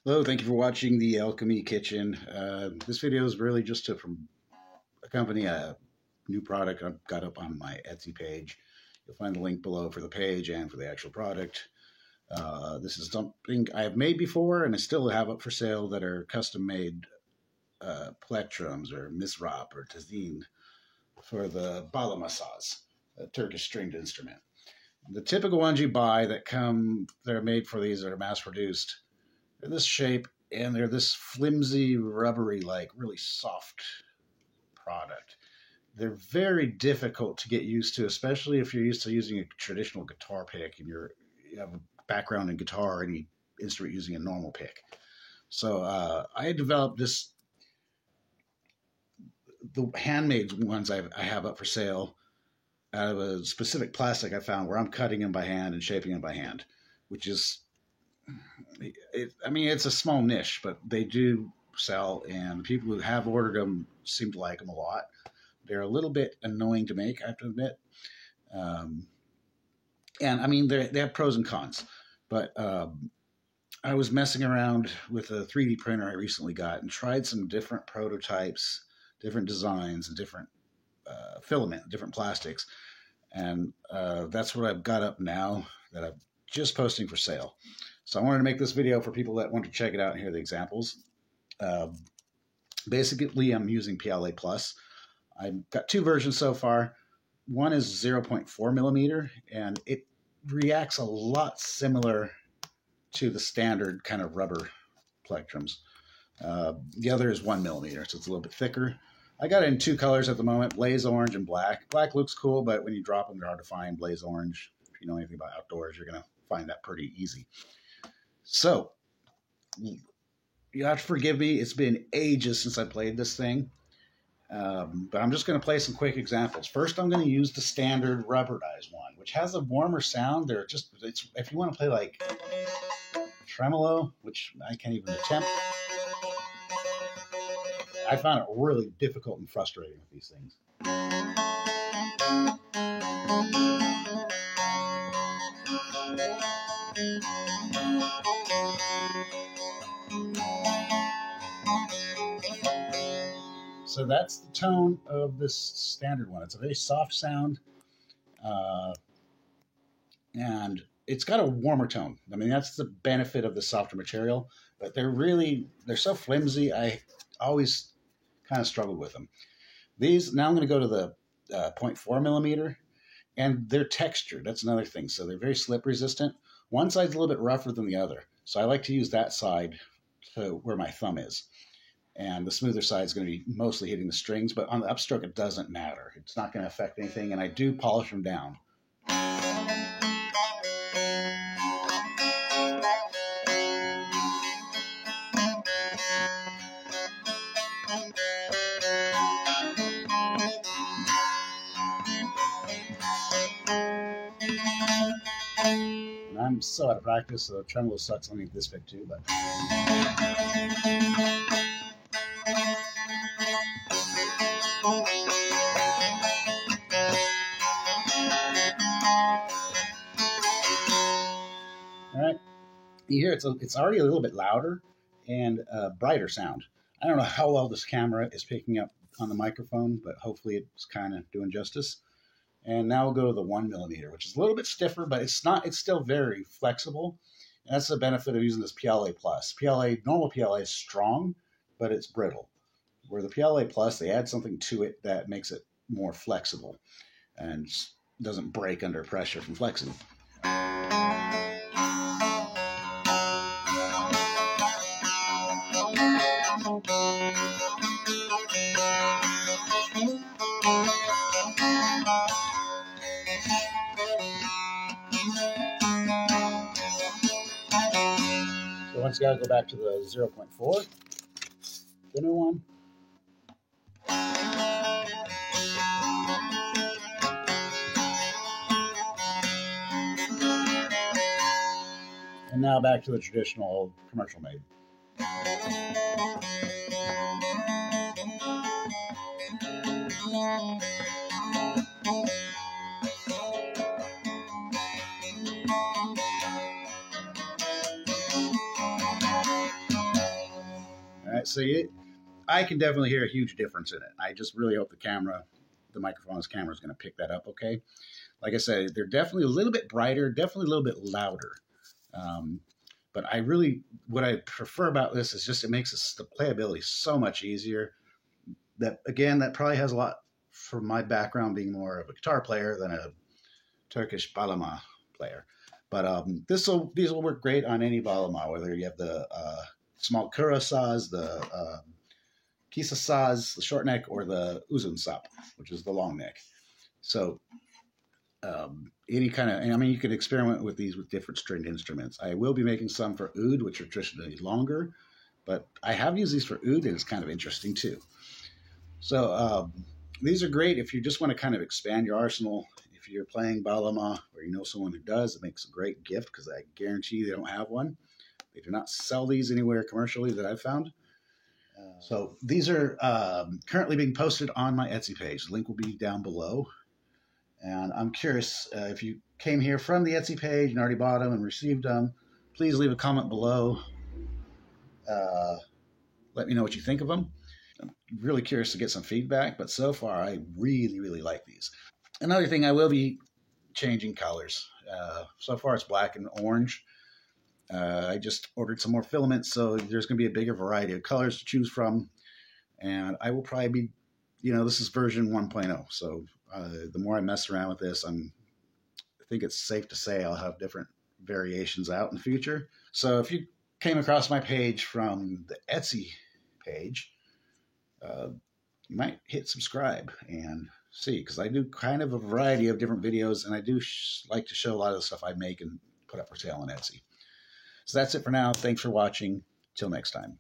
Hello, thank you for watching the Alchemy Kitchen. This video is really just from a company, a new product I've got up on my Etsy page. You'll find the link below for the page and for the actual product. This is something I have made before and I still have up for sale that are custom-made plectrums or misrap or tazine for the balamasaz, a Turkish stringed instrument. The typical ones you buy that are made for these that are mass-produced, they're this shape, and they're this flimsy, rubbery, like really soft product. They're very difficult to get used to, especially if you're used to using a traditional guitar pick and you have a background in guitar or any instrument using a normal pick. So I developed the handmade ones I have up for sale out of a specific plastic I found where I'm cutting them by hand and shaping them by hand, which is, it's a small niche, but they do sell, and people who have ordered them seem to like them a lot. They're a little bit annoying to make, I have to admit. They have pros and cons, but I was messing around with a 3D printer I recently got and tried some different prototypes, different designs, and different filament, different plastics. And that's what I've got up now that I'm just posting for sale. So I wanted to make this video for people that want to check it out and hear the examples. Basically, I'm using PLA Plus. I've got two versions so far. One is 0.4 millimeter, and it reacts a lot similar to the standard kind of rubber plectrums. The other is 1 millimeter, so it's a little bit thicker. I got it in two colors at the moment, blaze orange and black. Black looks cool, but when you drop them, they're hard to find. Blaze orange, if you know anything about outdoors, you're going to find that pretty easy. So, you have to forgive me. It's been ages since I played this thing. But I'm just going to play some quick examples. First, I'm going to use the standard rubberized one, which has a warmer sound. If you want to play like tremolo, which I can't even attempt, I found it really difficult and frustrating with these things. So that's the tone of this standard one. It's a very soft sound, and it's got a warmer tone. I mean, that's the benefit of the softer material, but they're so flimsy. I always kind of struggled with them. Now I'm going to go to the 0.4 millimeter, and they're textured. That's another thing. So they're very slip resistant. One side's a little bit rougher than the other. So I like to use that side to where my thumb is. And the smoother side is going to be mostly hitting the strings, but on the upstroke, it doesn't matter. It's not going to affect anything, and I do polish them down. And I'm so out of practice, so tremolo sucks on me this pick too, but... All right, you hear it's already a little bit louder and brighter sound. I don't know how well this camera is picking up on the microphone, but hopefully it's kind of doing justice. And now we'll go to the 1 millimeter, which is a little bit stiffer, but it's still very flexible. And that's the benefit of using this PLA Plus. Normal PLA is strong, but it's brittle. Where the PLA Plus, they add something to it that makes it more flexible and doesn't break under pressure from flexing. So once you gotta go back to the 0.4, thinner one. And now back to the traditional old commercial made. can't see it, I can definitely hear a huge difference in it. I just really hope the microphone's camera is going to pick that up okay. Like I said, they're definitely a little bit brighter, definitely a little bit louder. But what I prefer about this is just it makes the playability so much easier. That again, that probably has a lot from my background being more of a guitar player than a Turkish bağlama player. But these will work great on any bağlama, whether you have the small kura saz, the kisa saz, the short neck, or the uzun sap, which is the long neck. So any kind of, I mean, you could experiment with these with different stringed instruments. I will be making some for oud, which are traditionally longer, but I have used these for oud, and it's kind of interesting too. So these are great if you just want to kind of expand your arsenal. If you're playing bağlama or you know someone who does, it makes a great gift because I guarantee they don't have one. They do not sell these anywhere commercially that I've found. So these are currently being posted on my Etsy page. The link will be down below. And I'm curious, if you came here from the Etsy page and already bought them and received them, please leave a comment below. Let me know what you think of them. I'm really curious to get some feedback, but so far I really, really like these. Another thing, I will be changing colors. So far it's black and orange. I just ordered some more filaments, so there's going to be a bigger variety of colors to choose from. And I will probably be, this is version 1.0. So the more I mess around with this, I think it's safe to say I'll have different variations out in the future. So if you came across my page from the Etsy page, you might hit subscribe and see, because I do kind of a variety of different videos, and I do like to show a lot of the stuff I make and put up for sale on Etsy. So that's it for now. Thanks for watching. Till next time.